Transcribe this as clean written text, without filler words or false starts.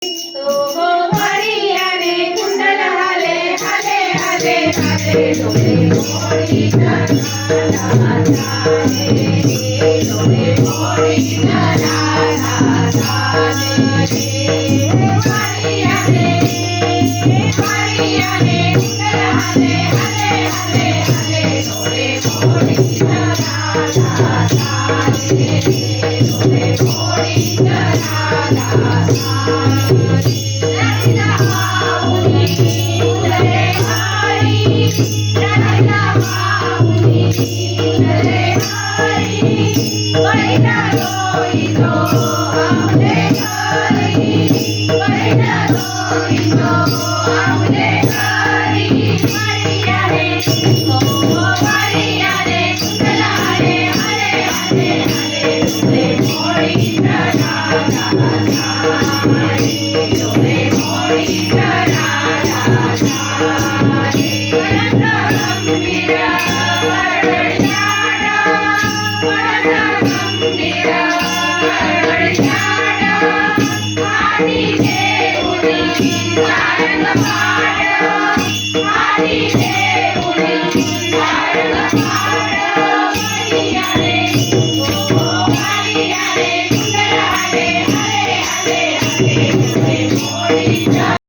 तो हो हरियाणे कुंडल हले हले हले हले डोळे मोडी राधा रे डोळे मोडी राधा रे हरियाणे हरियाणे कुंडल हले हले हले हले डोळे मोडी राधा रे डोळे मोडी राधा Hare